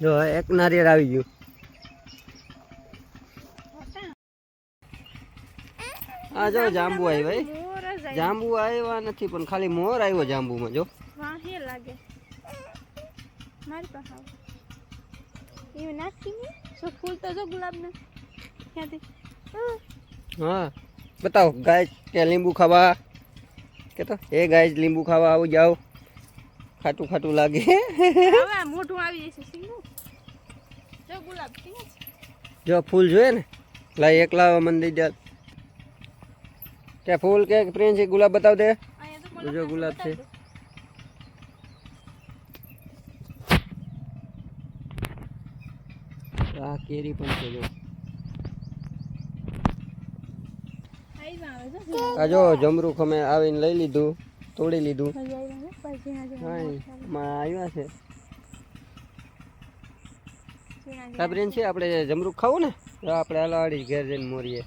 જો એક નારિયેળ આવી ગયું. આ જો જાંબુ આવ્યા ભાઈ, જાંબુ આવ્યા નથી પણ ખાલી મોર આવ્યો જાંબુમાં. જો વાહે લાગે મારી પાસે એવું નાખી ને સો ફૂલ તો જો ગુલાબના ક્યાંથી. હા બતાવો ગાય કે લીંબુ ખાવા કે તો એ ગાય લીંબુ ખાવા આવું જાઓ. ખાટું ખાટું લાગે. હવે મોઢું આવી જશે સિંગુ. જો ગુલાબ કેવું છે. જો ફૂલ જોઈએ ને લાય એકલા મંદિર દે કે ફૂલ કે પ્રિન્સ ગુલાબ બતાવ દે. અહીંયા તો જો ગુલાબ છે. આ કેરી પણ છે જો. આ જો જમરૂખ અમે આવીને લઈ લીધું, તોડી લીધું. હા માં આવ્યા છે. સાબરીન છે આપણે જમરૂખ ખાવું ને તો આપણે આલાવાડી ઘેર જઈને મોરીએ.